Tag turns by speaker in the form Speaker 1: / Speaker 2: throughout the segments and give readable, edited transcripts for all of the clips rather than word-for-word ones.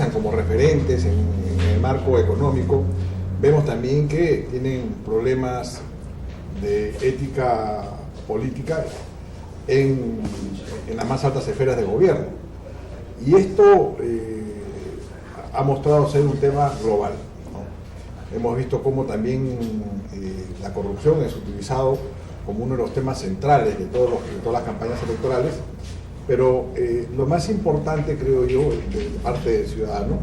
Speaker 1: utilizan como referentes en el marco económico, vemos también que tienen problemas de ética política en las más altas esferas de gobierno. Y esto ha mostrado ser un tema global, ¿no? Hemos visto cómo también la corrupción es utilizado como uno de los temas centrales de todas las campañas electorales, pero lo más importante, creo yo, de parte del ciudadano,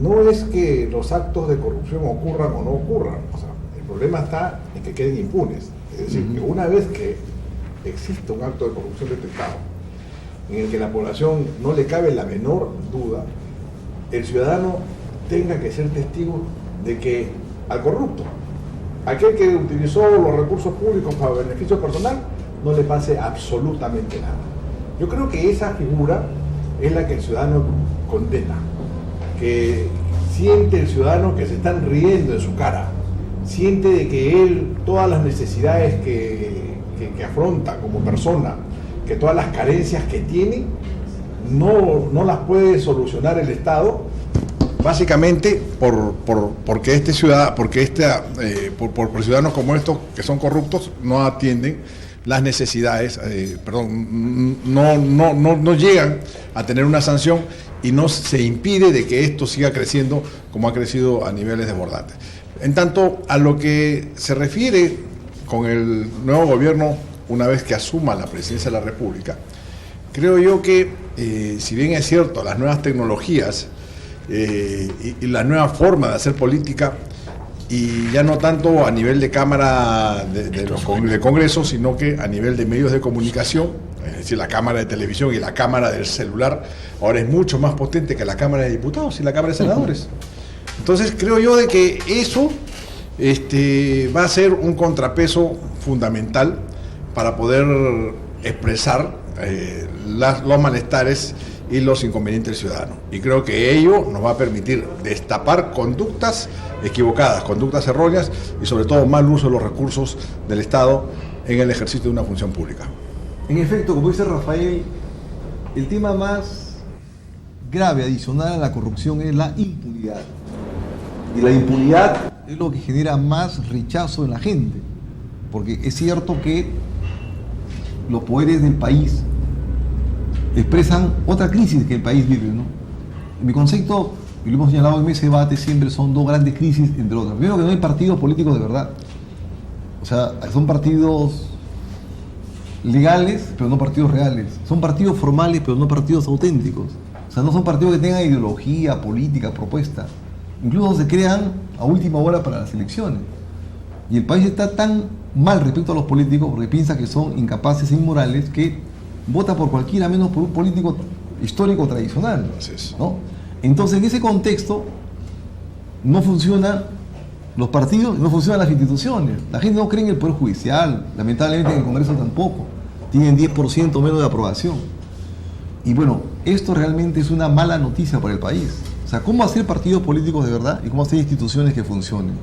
Speaker 1: no es que los actos de corrupción ocurran o no ocurran. O sea, el problema está en que queden impunes. Es decir, que una vez que existe un acto de corrupción detectado, en el que la población no le cabe la menor duda, el ciudadano tenga que ser testigo de que al corrupto, aquel que utilizó los recursos públicos para beneficio personal, no le pase absolutamente nada. Yo creo que esa figura es la que el ciudadano condena, que siente el ciudadano que se están riendo en su cara, siente de que él, todas las necesidades que afronta como persona, que todas las carencias que tiene, no las puede solucionar el Estado, básicamente porque por ciudadanos como estos que son corruptos no atienden las necesidades, no llegan a tener una sanción y no se impide de que esto siga creciendo como ha crecido a niveles desbordantes. En tanto a lo que se refiere con el nuevo gobierno, una vez que asuma la presidencia de la República, creo yo que si bien es cierto, las nuevas tecnologías y la nueva forma de hacer política, y ya no tanto a nivel de cámara de Congreso, sino que a nivel de medios de comunicación, es decir, la cámara de televisión y la cámara del celular, ahora es mucho más potente que la cámara de diputados y la cámara de senadores. Entonces creo yo de que eso va a ser un contrapeso fundamental para poder expresar los malestares y los inconvenientes del ciudadano. Y creo que ello nos va a permitir destapar conductas equivocadas, conductas erróneas y sobre todo mal uso de los recursos del Estado en el ejercicio de una función pública.
Speaker 2: En efecto, como dice Rafael, el tema más grave adicional a la corrupción es la impunidad. Y la impunidad es lo que genera más rechazo en la gente, porque es cierto que los poderes del país expresan otra crisis que el país vive, ¿no? En mi concepto, y lo hemos señalado en ese debate siempre, son dos grandes crisis, entre otras. Primero, que no hay partidos políticos de verdad. O sea, son partidos legales, pero no partidos reales. Son partidos formales, pero no partidos auténticos. O sea, no son partidos que tengan ideología, política, propuesta. Incluso se crean a última hora para las elecciones. Y el país está tan mal respecto a los políticos porque piensa que son incapaces e inmorales que vota por cualquiera menos por un político histórico tradicional, ¿no? Entonces, en ese contexto no funcionan los partidos, no funcionan las instituciones. La gente no cree en el Poder Judicial, lamentablemente en el Congreso tampoco. Tienen 10% menos de aprobación. Y bueno, esto realmente es una mala noticia para el país. O sea, ¿cómo hacer partidos políticos de verdad y cómo hacer instituciones que funcionen?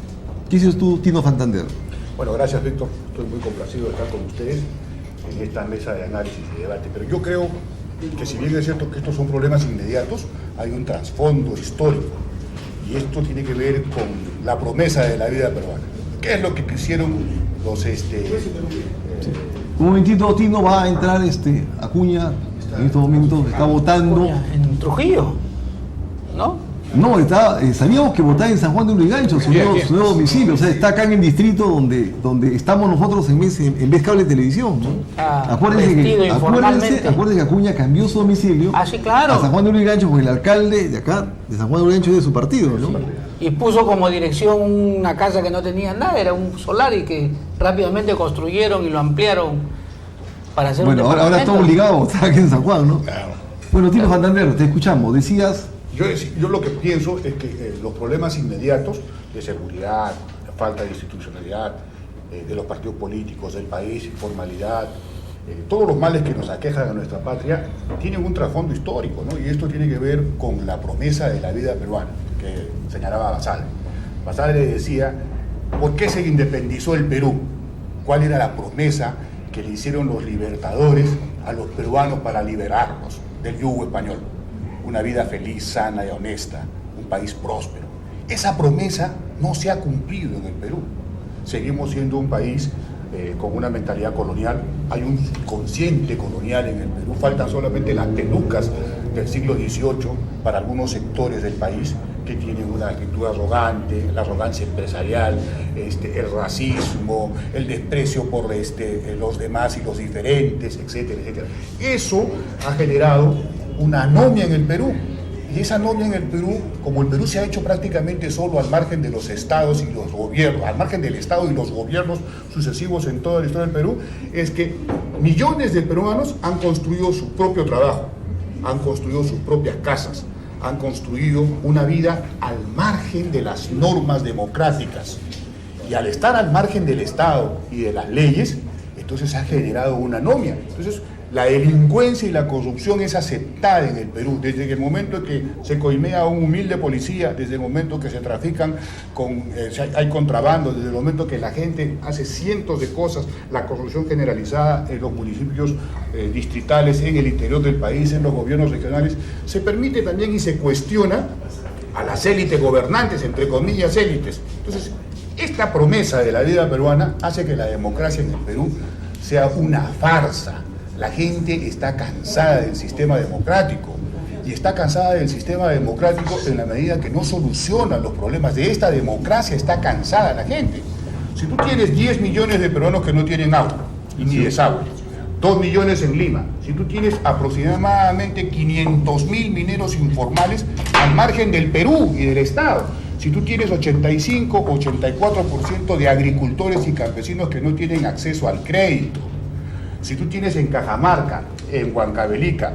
Speaker 2: ¿Qué dices tú, Tino Santander?
Speaker 3: Bueno, gracias, Víctor. Estoy muy complacido de estar con ustedes en esta mesa de análisis y debate. Pero yo creo que si bien es cierto que estos son problemas inmediatos, hay un trasfondo histórico. Y esto tiene que ver con la promesa de la vida peruana. ¿Qué es lo que quisieron los...
Speaker 2: Un momentito, Tino, va a entrar Acuña, en estos momentos está votando...
Speaker 4: En Trujillo, ¿no?
Speaker 2: No, sabíamos que votaba en San Juan de Lurigancho, su nuevo domicilio. O sea, está acá en el distrito donde estamos nosotros en vez cable televisión, ¿no? Acuérdense que Acuña cambió su domicilio
Speaker 4: sí, claro,
Speaker 2: a San Juan de Lurigancho con el alcalde de acá, de San Juan de Lurigancho, de su partido, ¿no?
Speaker 4: Y puso como dirección una casa que no tenía nada, era un solar y que rápidamente construyeron y lo ampliaron para hacer
Speaker 2: bueno, ahora estamos ligados, está aquí en San Juan, ¿no?
Speaker 3: Claro.
Speaker 2: Bueno, Tino Santander, te escuchamos. Decías...
Speaker 3: Yo lo que pienso es que los problemas inmediatos de seguridad, la falta de institucionalidad de los partidos políticos del país, informalidad, todos los males que nos aquejan a nuestra patria tienen un trasfondo histórico, ¿no? Y esto tiene que ver con la promesa de la vida peruana que señalaba Basadre. Basadre decía, ¿por qué se independizó el Perú? ¿Cuál era la promesa que le hicieron los libertadores a los peruanos para liberarlos del yugo español? una vida feliz, sana y honesta, un país próspero. Esa promesa no se ha cumplido en el Perú. Seguimos siendo un país con una mentalidad colonial, hay un consciente colonial en el Perú, faltan solamente las pelucas del siglo XVIII para algunos sectores del país que tienen una actitud arrogante, la arrogancia empresarial, el racismo, el desprecio por los demás y los diferentes, etcétera, etcétera. Eso ha generado una anomia en el Perú. Y esa anomia en el Perú, como el Perú se ha hecho prácticamente solo al margen de los estados y los gobiernos, al margen del estado y los gobiernos sucesivos en toda la historia del Perú, es que millones de peruanos han construido su propio trabajo, han construido sus propias casas, han construido una vida al margen de las normas democráticas. Y al estar al margen del Estado y de las leyes, entonces ha generado una anomia. Entonces, la delincuencia y la corrupción es aceptada en el Perú, desde el momento en que se coimea a un humilde policía, desde el momento que se trafican hay contrabando, desde el momento que la gente hace cientos de cosas, la corrupción generalizada en los municipios distritales, en el interior del país, en los gobiernos regionales, se permite también y se cuestiona a las élites gobernantes, entre comillas élites. Entonces, esta promesa de la vida peruana hace que la democracia en el Perú sea una farsa. La gente está cansada del sistema democrático y está cansada del sistema democrático en la medida que no soluciona los problemas de esta democracia. Está cansada la gente. Si tú tienes 10 millones de peruanos que no tienen agua y ni desagüe, 2 millones en Lima, si tú tienes aproximadamente 500.000 mineros informales al margen del Perú y del Estado, si tú tienes 85-84% de agricultores y campesinos que no tienen acceso al crédito, si tú tienes en Cajamarca, en Huancavelica,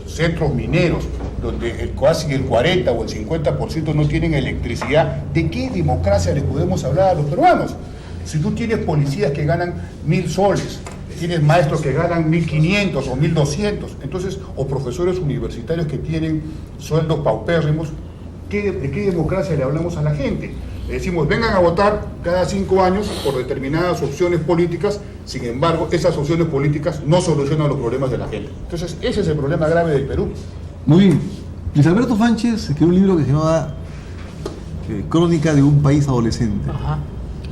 Speaker 3: centros mineros, donde casi el 40 o el 50% no tienen electricidad, ¿de qué democracia les podemos hablar a los peruanos? Si tú tienes policías que ganan 1.000 soles, tienes maestros que ganan 1.500 o 1.200, entonces, o profesores universitarios que tienen sueldos paupérrimos, ¿de qué democracia le hablamos a la gente? Le decimos, vengan a votar cada 5 años por determinadas opciones políticas, sin embargo, esas opciones políticas no solucionan los problemas de la gente. Entonces, ese es el problema grave del Perú.
Speaker 2: Muy bien. Luis Alberto Fánchez escribió un libro que se llama Crónica de un país adolescente.
Speaker 4: Ajá.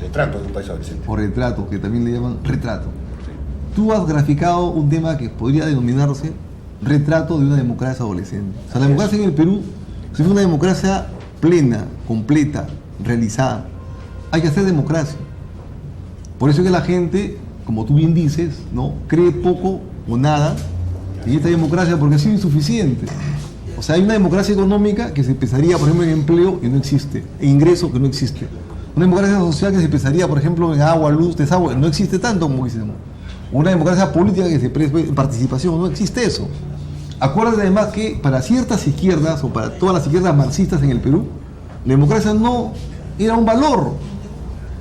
Speaker 3: Retrato de un país adolescente.
Speaker 2: O retrato, que también le llaman retrato. Sí. Tú has graficado un tema que podría denominarse retrato de una democracia adolescente. O sea, la democracia en el Perú es una democracia plena, completa, realizada. Hay que hacer democracia. Por eso es que la gente, como tú bien dices, ¿no?, cree poco o nada en esta democracia porque ha sido insuficiente. O sea, hay una democracia económica que se pensaría, por ejemplo, en empleo, que no existe, en ingreso, que no existe. Una democracia social que se pensaría, por ejemplo, en agua, luz, desagüe, no existe tanto como dicen. Una democracia política que se prevé en participación, no existe eso. Acuérdate además que para ciertas izquierdas, o para todas las izquierdas marxistas en el Perú, la democracia no era un valor.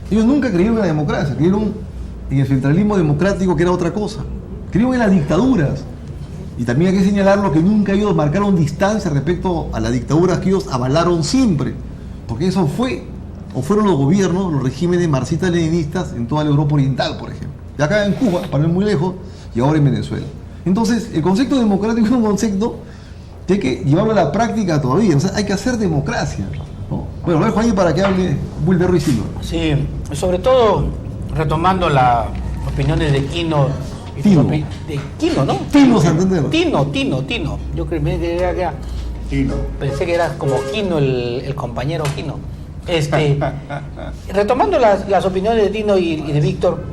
Speaker 2: Ellos nunca creyeron en la democracia, creyeron en el centralismo democrático, que era otra cosa. Creyeron en las dictaduras. Y también hay que señalarlo que nunca ellos marcaron distancia respecto a las dictaduras que ellos avalaron siempre. Porque eso fue, o fueron los gobiernos, los regímenes marxistas-leninistas en toda la Europa Oriental, por ejemplo. Y acá en Cuba, para no ir muy lejos, y ahora en Venezuela. Entonces, el concepto democrático es un concepto que hay que llevarlo a la práctica todavía. O sea, hay que hacer democracia, ¿no? Bueno, lo dejo ahí para que hable Wilber Ruiz Silva.
Speaker 4: Sí, sobre todo retomando las opiniones de Quino.
Speaker 2: Tino.
Speaker 4: De Quino, ¿no?
Speaker 2: Tino Santander.
Speaker 4: Tino. Yo creí que era...
Speaker 3: Tino.
Speaker 4: Pensé que era como Quino, el compañero Quino. Retomando las opiniones de Tino y de Víctor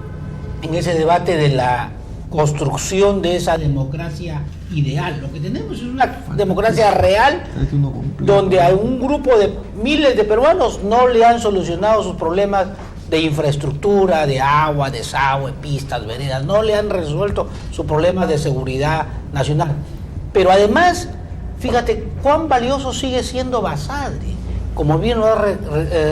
Speaker 4: en ese debate de la construcción de esa democracia ideal. Lo que tenemos es una democracia real donde a un grupo de miles de peruanos no le han solucionado sus problemas de infraestructura, de agua, desagüe, pistas, veredas, no le han resuelto sus problemas de seguridad nacional. Pero además, fíjate cuán valioso sigue siendo Basadre, como bien lo ha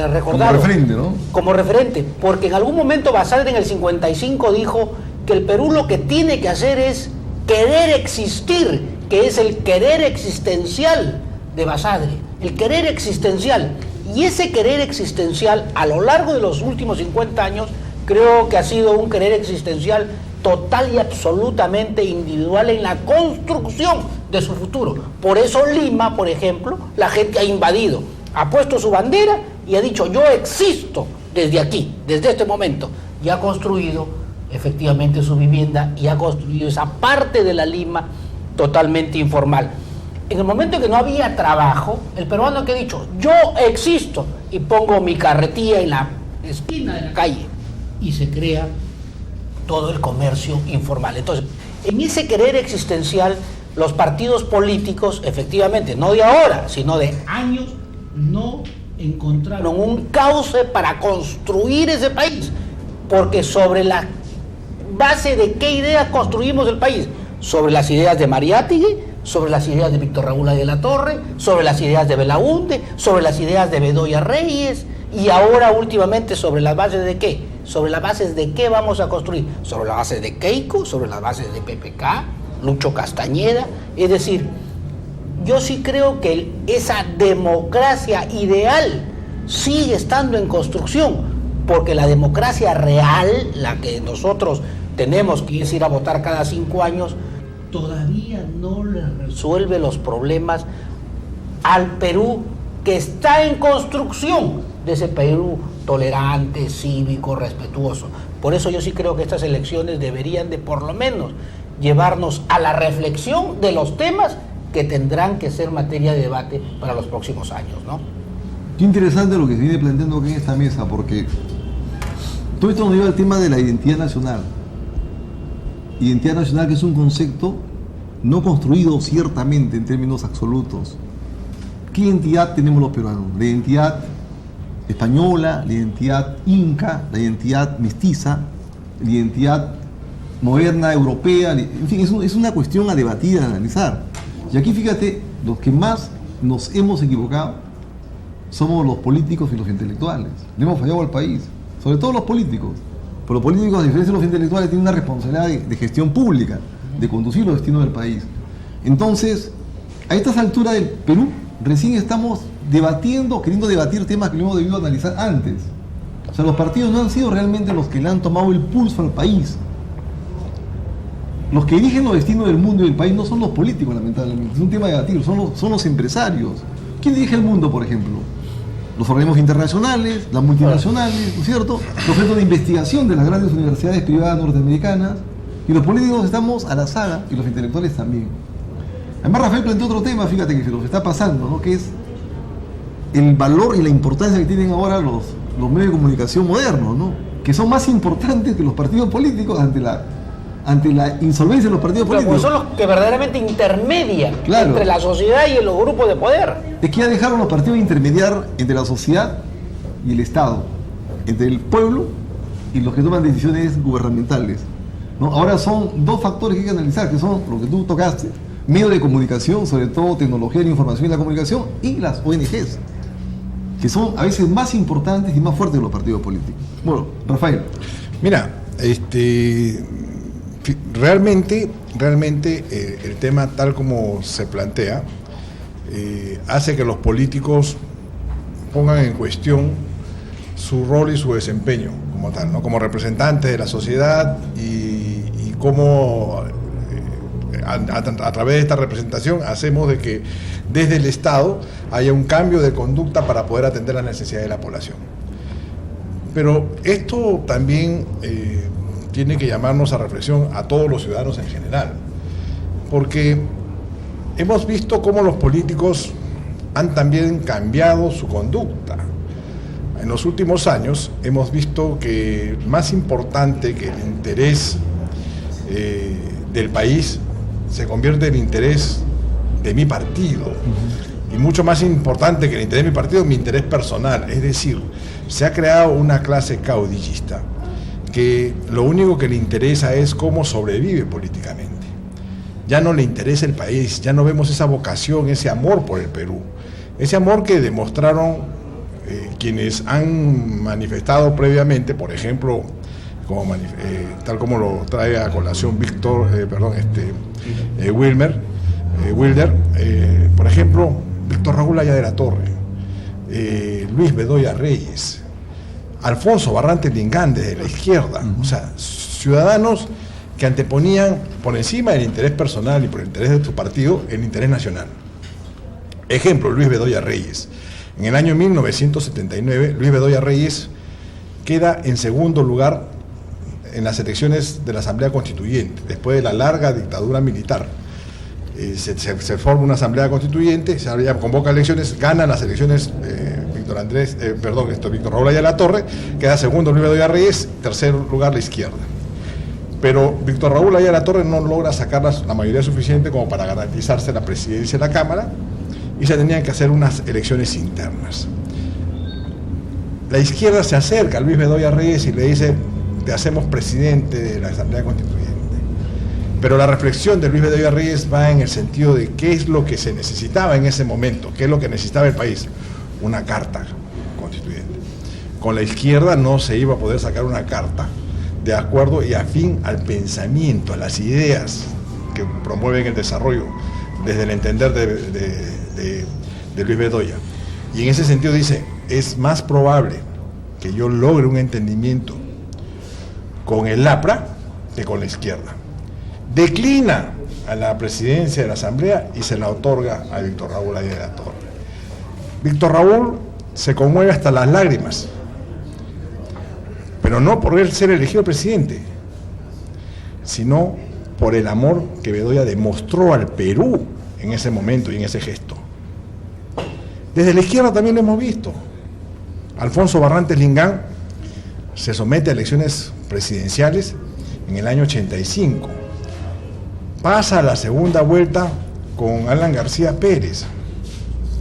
Speaker 4: recordado.
Speaker 2: Como referente, ¿no?
Speaker 4: Como referente, porque en algún momento Basadre en el 55 dijo que el Perú lo que tiene que hacer es querer existir, que es el querer existencial de Basadre, el querer existencial. Y ese querer existencial, a lo largo de los últimos 50 años, creo que ha sido un querer existencial total y absolutamente individual en la construcción de su futuro. Por eso Lima, por ejemplo, la gente ha invadido, ha puesto su bandera y ha dicho: yo existo desde aquí, desde este momento, y ha construido efectivamente su vivienda y ha construido esa parte de la Lima totalmente informal. En el momento en que no había trabajo, el peruano que ha dicho: yo existo, y pongo mi carretilla en la esquina de la calle, y se crea todo el comercio informal. Entonces, en ese querer existencial, los partidos políticos, efectivamente, no de ahora, sino de años, no encontraron un cauce para construir ese país, porque sobre la base de qué ideas construimos el país, sobre las ideas de Mariátegui, sobre las ideas de Víctor Raúl de la Torre, sobre las ideas de Belaúnde, sobre las ideas de Bedoya Reyes, y ahora últimamente sobre las bases de qué, sobre las bases de qué vamos a construir, sobre las bases de Keiko, sobre las bases de PPK, Lucho Castañeda. Es decir, yo sí creo que esa democracia ideal sigue estando en construcción, porque la democracia real, la que nosotros tenemos que ir a votar cada 5 años, todavía no le resuelve los problemas al Perú que está en construcción, de ese Perú tolerante, cívico, respetuoso. Por eso yo sí creo que estas elecciones deberían de por lo menos llevarnos a la reflexión de los temas que tendrán que ser materia de debate para los próximos años, ¿no?
Speaker 2: Qué interesante lo que se viene planteando aquí en esta mesa, porque todo esto nos lleva al tema de la identidad nacional. Identidad nacional, que es un concepto no construido ciertamente en términos absolutos. ¿Qué identidad tenemos los peruanos? La identidad española, la identidad inca, la identidad mestiza, la identidad moderna, europea, en fin, es una cuestión a debatir, a analizar. Y aquí fíjate, los que más nos hemos equivocado somos los políticos y los intelectuales. Le hemos fallado al país, sobre todo los políticos. Pero los políticos, a diferencia de los intelectuales, tienen una responsabilidad de gestión pública, de conducir los destinos del país. Entonces, a estas alturas del Perú, recién estamos debatiendo, queriendo debatir temas que no hemos debido analizar antes. O sea, los partidos no han sido realmente los que le han tomado el pulso al país. Los que dirigen los destinos del mundo y del país no son los políticos, lamentablemente. Es un tema de debatir, son los empresarios. ¿Quién dirige el mundo, por ejemplo? Los organismos internacionales, las multinacionales, ¿no es cierto? Los centros de investigación de las grandes universidades privadas norteamericanas. Y los políticos estamos a la saga, y los intelectuales también. Además, Rafael planteó otro tema, fíjate, que se nos está pasando, ¿no? Que es el valor y la importancia que tienen ahora los medios de comunicación modernos, ¿no? Que son más importantes que los partidos políticos ante la insolvencia de los partidos políticos.
Speaker 4: Son los que verdaderamente intermedian, claro, entre la sociedad y los grupos de poder.
Speaker 2: Es que ya dejaron los partidos intermediar entre la sociedad y el Estado, entre el pueblo y los que toman decisiones gubernamentales, ¿no? Ahora son dos factores que hay que analizar, que son lo que tú tocaste: medios de comunicación, sobre todo tecnología de la información y la comunicación, y las ONGs, que son a veces más importantes y más fuertes que los partidos políticos. Bueno, Rafael.
Speaker 1: Mira, realmente el tema tal como se plantea hace que los políticos pongan en cuestión su rol y su desempeño como tal, ¿no? Como representantes de la sociedad, y cómo a través de esta representación hacemos de que desde el Estado haya un cambio de conducta para poder atender las necesidades de la población. Pero esto también tiene que llamarnos a reflexión a todos los ciudadanos en general, porque hemos visto cómo los políticos han también cambiado su conducta. En los últimos años hemos visto que más importante que el interés del país se convierte en el interés de mi partido, y mucho más importante que el interés de mi partido, mi interés personal. Es decir, se ha creado una clase caudillista que lo único que le interesa es cómo sobrevive políticamente. Ya no le interesa el país, ya no vemos esa vocación, ese amor por el Perú, ese amor que demostraron quienes han manifestado previamente, por ejemplo, tal como lo trae a colación Wilder, por ejemplo, Víctor Raúl de la Torre, Luis Bedoya Reyes, Alfonso Barrantes Lingán desde la izquierda, o sea, ciudadanos que anteponían por encima del interés personal y por el interés de su partido el interés nacional. Ejemplo, Luis Bedoya Reyes. En el año 1979, Luis Bedoya Reyes queda en segundo lugar en las elecciones de la Asamblea Constituyente, después de la larga dictadura militar. Se forma una Asamblea Constituyente, se convoca elecciones, gana las elecciones Víctor Raúl Ayala Torre, queda segundo Luis Bedoya Reyes, tercer lugar la izquierda. Pero Víctor Raúl Ayala Torre no logra sacar la mayoría suficiente como para garantizarse la presidencia de la Cámara, y se tenían que hacer unas elecciones internas. La izquierda se acerca a Luis Bedoya Reyes y le dice: te hacemos presidente de la Asamblea Constituyente. Pero la reflexión de Luis Bedoya Reyes va en el sentido de qué es lo que se necesitaba en ese momento, qué es lo que necesitaba el país. Una carta constituyente. Con la izquierda no se iba a poder sacar una carta de acuerdo y afín al pensamiento, a las ideas que promueven el desarrollo desde el entender de Luis Bedoya. Y en ese sentido dice: es más probable que yo logre un entendimiento con el APRA que con la izquierda. Declina a la presidencia de la Asamblea y se la otorga a Víctor Raúl Ayala Torre. Víctor Raúl se conmueve hasta las lágrimas, pero no por él ser elegido presidente, sino por el amor que Bedoya demostró al Perú en ese momento y en ese gesto. Desde la izquierda también lo hemos visto. Alfonso Barrantes Lingán se somete a elecciones presidenciales en el año 85. Pasa a la segunda vuelta con Alan García Pérez.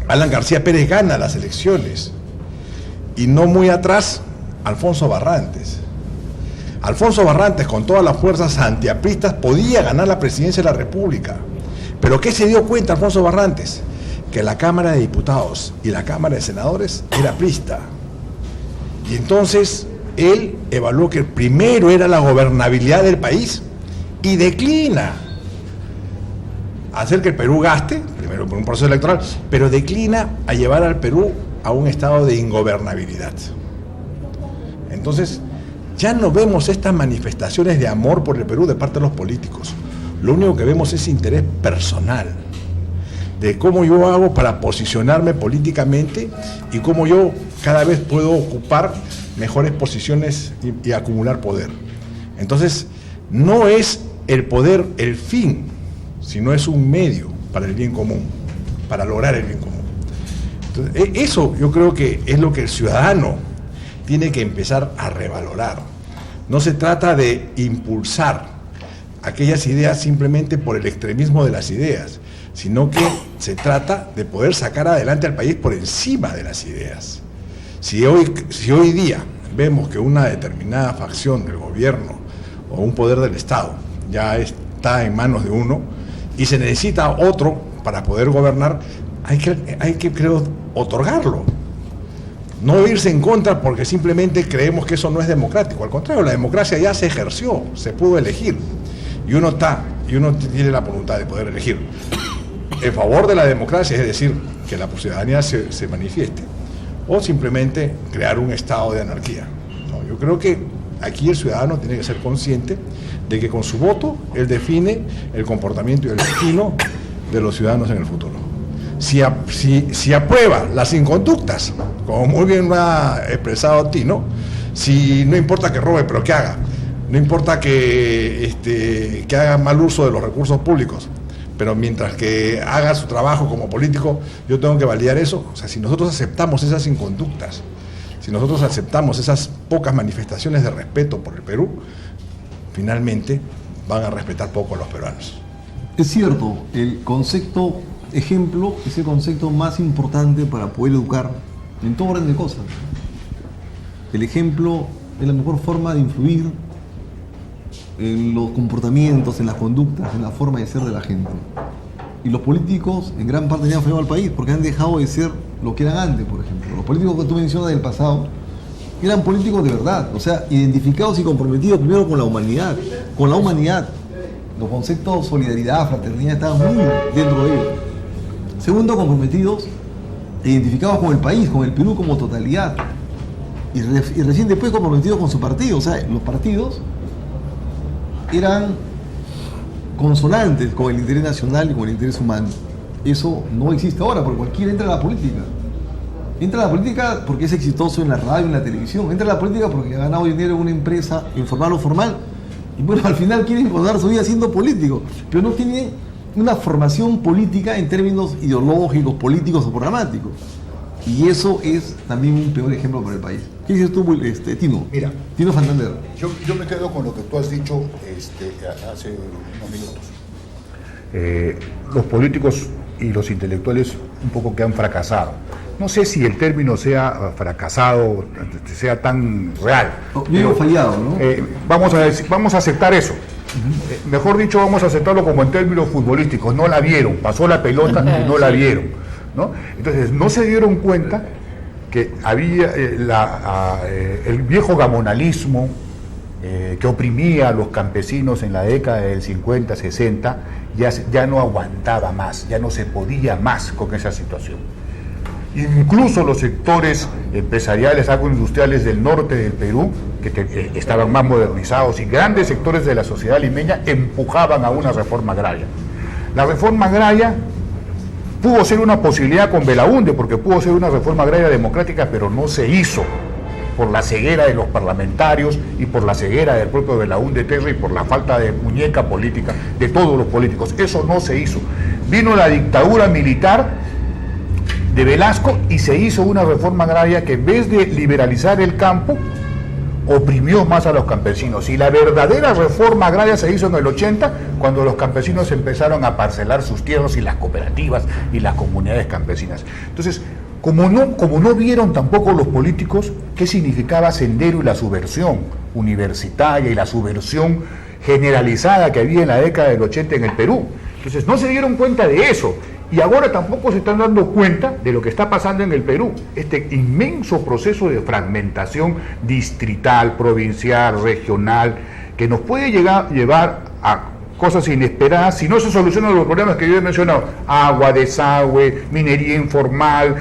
Speaker 1: Alan García Pérez gana las elecciones. Y no muy atrás, Alfonso Barrantes. Alfonso Barrantes, con todas las fuerzas antiapristas, podía ganar la presidencia de la República. ¿Pero qué se dio cuenta Alfonso Barrantes? Que la Cámara de Diputados y la Cámara de Senadores era aprista. Y entonces él evaluó que primero era la gobernabilidad del país y declina hacer que el Perú gaste, primero por un proceso electoral, pero declina a llevar al Perú a un estado de ingobernabilidad. Entonces, ya no vemos estas manifestaciones de amor por el Perú de parte de los políticos. Lo único que vemos es interés personal, de cómo yo hago para posicionarme políticamente y cómo yo cada vez puedo ocupar mejores posiciones y acumular poder. Entonces, no es el poder el fin, sino es un medio para el bien común, para lograr el bien común. Entonces, eso yo creo que es lo que el ciudadano tiene que empezar a revalorar. No se trata de impulsar aquellas ideas simplemente por el extremismo de las ideas, sino que se trata de poder sacar adelante al país por encima de las ideas. Si hoy día vemos que una determinada facción del gobierno o un poder del Estado ya está en manos de uno y se necesita otro para poder gobernar, hay que creo, otorgarlo. No irse en contra porque simplemente creemos que eso no es democrático. Al contrario, la democracia ya se ejerció, se pudo elegir. Y uno tiene la voluntad de poder elegir en favor de la democracia, es decir, que la ciudadanía se manifieste, o simplemente crear un estado de anarquía. No, yo creo que aquí el ciudadano tiene que ser consciente de que con su voto él define el comportamiento y el destino de los ciudadanos en el futuro. Si aprueba las inconductas, como muy bien lo ha expresado Tino, si no importa que robe, pero que haga, no importa que haga mal uso de los recursos públicos, pero mientras que haga su trabajo como político, yo tengo que validar eso. O sea, si nosotros aceptamos esas inconductas, si nosotros aceptamos esas pocas manifestaciones de respeto por el Perú, finalmente van a respetar poco a los peruanos.
Speaker 2: Es cierto, el concepto ejemplo es el concepto más importante para poder educar en todo orden de cosas. El ejemplo es la mejor forma de influir en los comportamientos, en las conductas, en la forma de ser de la gente. Y los políticos en gran parte han fallado al país porque han dejado de ser lo que eran antes, por ejemplo. Los políticos que tú mencionas del pasado eran políticos de verdad, o sea, identificados y comprometidos primero con la humanidad. Los conceptos solidaridad, fraternidad estaban muy dentro de ellos. Segundo, comprometidos e identificados con el país, con el Perú como totalidad. Y recién después comprometidos con su partido. O sea, los partidos eran consonantes con el interés nacional y con el interés humano. Eso no existe ahora, porque cualquiera entra a la política. Entra a la política porque es exitoso en la radio, en la televisión. Entra a la política porque ha ganado dinero en una empresa, informal o formal. Y bueno, al final quiere encontrar su vida siendo político, pero no tiene una formación política en términos ideológicos, políticos o programáticos. Y eso es también un peor ejemplo para el país. ¿Qué dices tú, Tino?
Speaker 3: Mira,
Speaker 2: Tino Santander.
Speaker 3: Yo me quedo con lo que tú has dicho hace unos minutos. Los políticos y los intelectuales un poco que han fracasado. No sé si el término sea fracasado, sea tan real.
Speaker 2: Digo fallado, ¿no?
Speaker 3: Vamos a aceptar eso. Mejor dicho, vamos a aceptarlo como en términos futbolísticos. No la vieron, pasó la pelota y no la vieron, ¿no? Entonces, no se dieron cuenta que había el viejo gamonalismo que oprimía a los campesinos en la década del 50, 60, ya no aguantaba más, ya no se podía más con esa situación. Incluso los sectores empresariales, agroindustriales del norte del Perú, que estaban más modernizados, y grandes sectores de la sociedad limeña empujaban a una reforma agraria. La reforma agraria pudo ser una posibilidad con Belaúnde, porque pudo ser una reforma agraria democrática, pero no se hizo por la ceguera de los parlamentarios y por la ceguera del propio Belaúnde Terry y por la falta de muñeca política de todos los políticos. Eso no se hizo. Vino la dictadura militar de Velasco y se hizo una reforma agraria que, en vez de liberalizar el campo, oprimió más a los campesinos. Y la verdadera reforma agraria se hizo en el 80, cuando los campesinos empezaron a parcelar sus tierras y las cooperativas y las comunidades campesinas. Entonces, como no vieron tampoco los políticos qué significaba Sendero y la subversión universitaria y la subversión generalizada que había en la década del 80 en el Perú. Entonces, no se dieron cuenta de eso. Y ahora tampoco se están dando cuenta de lo que está pasando en el Perú, este inmenso proceso de fragmentación distrital, provincial, regional, que nos puede llevar a cosas inesperadas si no se solucionan los problemas que yo he mencionado: agua, desagüe, minería informal,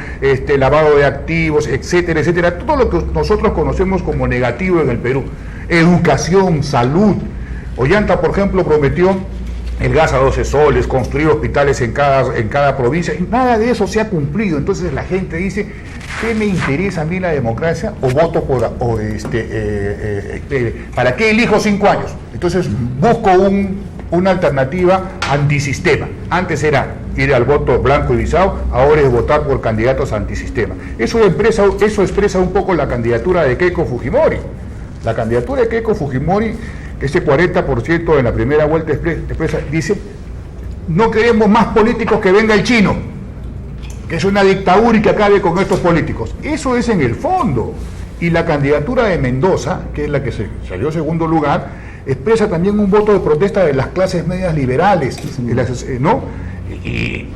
Speaker 3: lavado de activos, etcétera, etcétera, todo lo que nosotros conocemos como negativo en el Perú. Educación, salud. Ollanta, por ejemplo, prometió el gas a 12 soles, construir hospitales en cada provincia, y nada de eso se ha cumplido. Entonces la gente dice: ¿qué me interesa a mí la democracia? O voto ¿para qué elijo 5 años? Entonces busco una alternativa antisistema. Antes era ir al voto blanco y visado, ahora es votar por candidatos antisistema. Eso expresa un poco la candidatura de Keiko Fujimori. La candidatura de Keiko Fujimori, ese 40% en la primera vuelta expresa, dice: no queremos más políticos, que venga el chino, que es una dictadura y que acabe con estos políticos. Eso es en el fondo. Y la candidatura de Mendoza, que es la que salió segundo lugar, expresa también un voto de protesta de las clases medias liberales, ¿no? Y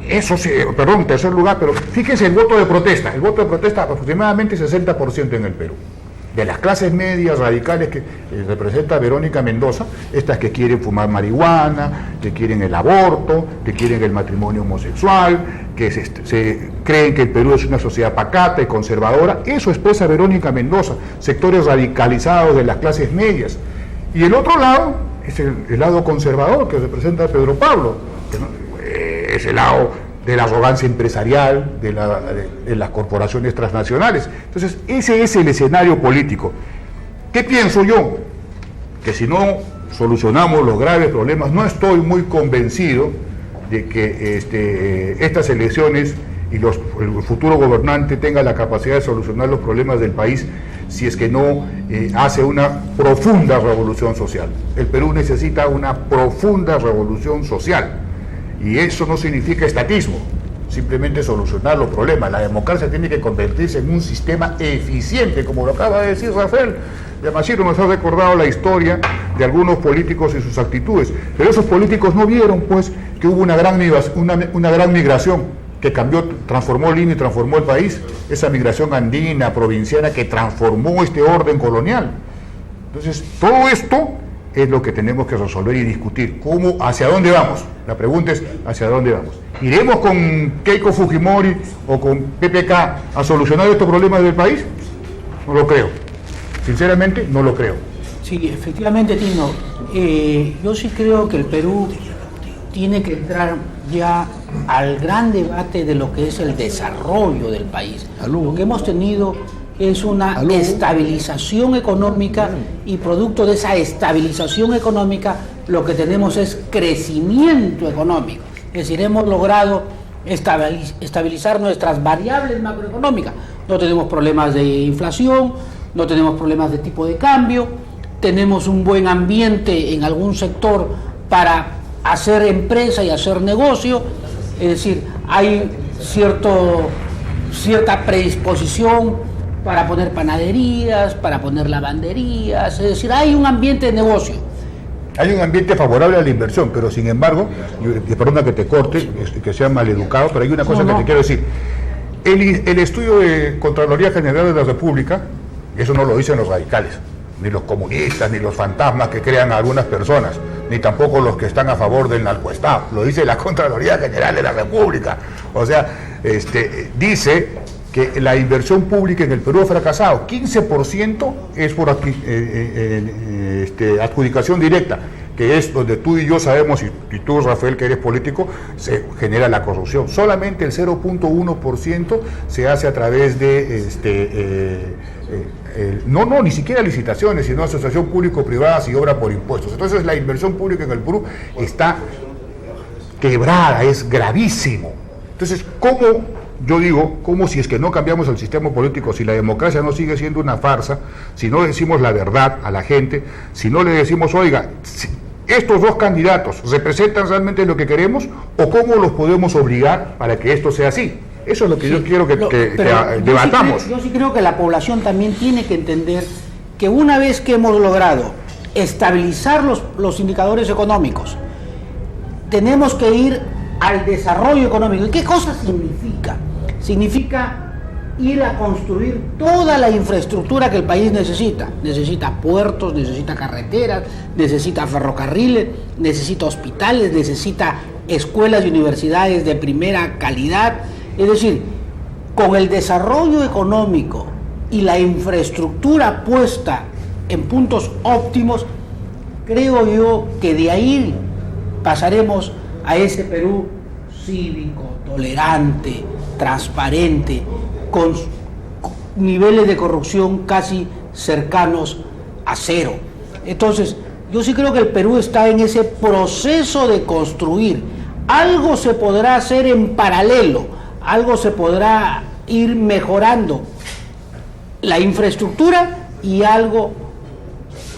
Speaker 3: eso sí, perdón, tercer lugar, pero fíjense el voto de protesta aproximadamente 60% en el Perú. De las clases medias radicales que representa Verónica Mendoza, estas que quieren fumar marihuana, que quieren el aborto, que quieren el matrimonio homosexual, que se creen que el Perú es una sociedad pacata y conservadora, eso expresa Verónica Mendoza, sectores radicalizados de las clases medias. Y el otro lado es el lado conservador, que representa a Pedro Pablo, que es el lado de la arrogancia empresarial, de las corporaciones transnacionales. Entonces, ese es el escenario político. ¿Qué pienso yo? Que si no solucionamos los graves problemas, no estoy muy convencido de que estas elecciones y el futuro gobernante tenga la capacidad de solucionar los problemas del país, si es que no hace una profunda revolución social. El Perú necesita una profunda revolución social. Y eso no significa estatismo, simplemente solucionar los problemas. La democracia tiene que convertirse en un sistema eficiente, como lo acaba de decir Rafael Yamashiro. Nos ha recordado la historia de algunos políticos y sus actitudes, pero esos políticos no vieron, pues, que hubo una gran migración que transformó Lima y transformó el país, esa migración andina, provinciana, que transformó este orden colonial. Entonces, todo esto es lo que tenemos que resolver y discutir. ¿Hacia dónde vamos? La pregunta es: ¿hacia dónde vamos? ¿Iremos con Keiko Fujimori o con PPK a solucionar estos problemas del país? No lo creo. Sinceramente, no lo creo.
Speaker 4: Sí, efectivamente, Tino. Yo sí creo que el Perú tiene que entrar ya al gran debate de lo que es el desarrollo del país. Lo que hemos tenido es una estabilización económica y producto de esa estabilización económica lo que tenemos es crecimiento económico. Es decir, hemos logrado estabilizar nuestras variables macroeconómicas. No tenemos problemas de inflación, no tenemos problemas de tipo de cambio, tenemos un buen ambiente en algún sector para hacer empresa y hacer negocio, es decir, hay cierta predisposición para poner panaderías, para poner lavanderías, es decir, hay un ambiente de negocio.
Speaker 3: Hay un ambiente favorable a la inversión, pero sin embargo, perdona que te corte, que sea maleducado, pero hay una cosa que te quiero decir. El estudio de Contraloría General de la República, eso no lo dicen los radicales, ni los comunistas, ni los fantasmas que crean a algunas personas, ni tampoco los que están a favor del narcoestado, lo dice la Contraloría General de la República. O sea, dice que la inversión pública en el Perú ha fracasado, 15% es por adjudicación directa, que es donde tú y yo sabemos, y tú, Rafael, que eres político, se genera la corrupción. Solamente el 0.1% se hace a través de ni siquiera licitaciones, sino asociación público-privada y obra por impuestos. Entonces la inversión pública en el Perú está quebrada, es gravísimo. Entonces, ¿cómo si es que no cambiamos el sistema político, si la democracia no sigue siendo una farsa, si no decimos la verdad a la gente, si no le decimos, oiga, estos dos candidatos representan realmente lo que queremos, o cómo los podemos obligar para que esto sea así? Eso es lo que yo quiero que debatamos.
Speaker 4: Yo sí creo que la población también tiene que entender que una vez que hemos logrado estabilizar los indicadores económicos, tenemos que ir al desarrollo económico. ¿Y qué cosa significa? Significa ir a construir toda la infraestructura que el país necesita. Necesita puertos, necesita carreteras, necesita ferrocarriles, necesita hospitales, necesita escuelas y universidades de primera calidad. Es decir, con el desarrollo económico y la infraestructura puesta en puntos óptimos, creo yo que de ahí pasaremos a ese Perú cívico, tolerante, transparente, con niveles de corrupción casi cercanos a cero. Entonces, yo sí creo que el Perú está en ese proceso de construir. Algo se podrá hacer en paralelo, algo se podrá ir mejorando la infraestructura y algo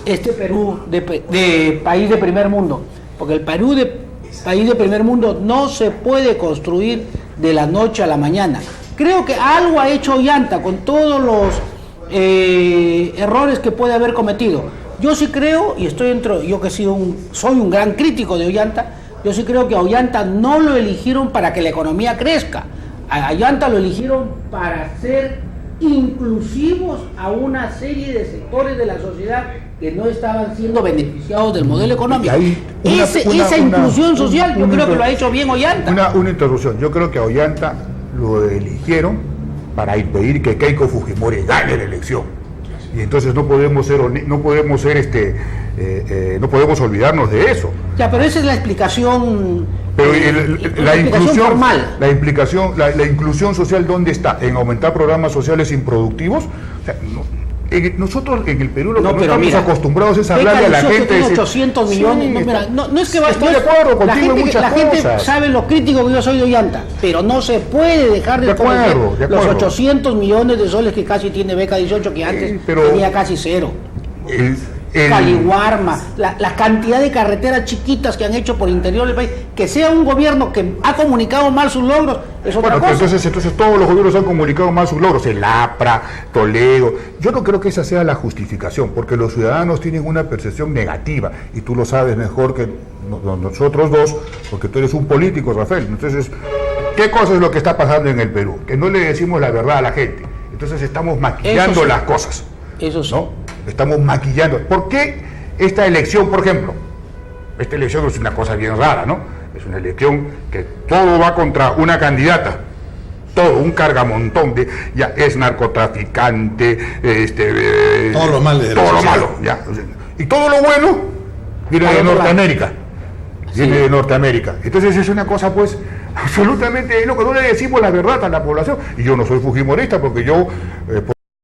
Speaker 4: este Perú de país de primer mundo, porque el Perú de país de primer mundo no se puede construir de la noche a la mañana. Creo que algo ha hecho Ollanta con todos los errores que puede haber cometido. Yo sí creo, y yo que soy un gran crítico de Ollanta, yo sí creo que a Ollanta no lo eligieron para que la economía crezca. A Ollanta lo eligieron para ser inclusivos a una serie de sectores de la sociedad que no estaban siendo beneficiados del modelo económico. Esa inclusión social yo creo que lo ha hecho bien Ollanta.
Speaker 3: Una interrupción. Yo creo que a Ollanta lo eligieron para impedir que Keiko Fujimori gane la elección. Y entonces no podemos olvidarnos de eso.
Speaker 4: Ya, pero esa es la explicación.
Speaker 3: Pero la inclusión
Speaker 4: formal.
Speaker 3: La inclusión social, ¿dónde está? ¿En aumentar programas sociales improductivos? O sea, nosotros en el Perú lo que estamos acostumbrados es a hablarle a la gente.
Speaker 4: Tiene 800 millones. Sí, no es que
Speaker 3: estoy de acuerdo contigo en muchas cosas.
Speaker 4: La gente sabe lo crítico que yo soy de Ollanta, pero no se puede dejar de conocer los 800 millones de soles que casi tiene Beca 18, que antes tenía casi cero. Caliwarma, la cantidad de carreteras chiquitas que han hecho por el interior del país, que sea un gobierno que ha comunicado mal sus logros, es otra cosa.
Speaker 3: Entonces todos los gobiernos han comunicado mal sus logros, el APRA, Toledo. Yo no creo que esa sea la justificación, porque los ciudadanos tienen una percepción negativa, y tú lo sabes mejor que nosotros dos, porque tú eres un político, Rafael. Entonces, ¿qué cosa es lo que está pasando en el Perú? Que no le decimos la verdad a la gente. Entonces estamos maquillando las cosas.
Speaker 4: Eso sí.
Speaker 3: ¿No? Estamos maquillando. ¿Por qué esta elección, por ejemplo? Esta elección es una cosa bien rara, ¿no? Es una elección que todo va contra una candidata. Todo, un cargamontón de... Ya, es narcotraficante,
Speaker 1: todo lo malo.
Speaker 3: Ya. Y todo lo bueno viene de Norteamérica. Viene de Norteamérica. Entonces es una cosa pues absolutamente loco. No le decimos la verdad a la población. Y yo no soy fujimorista porque yo...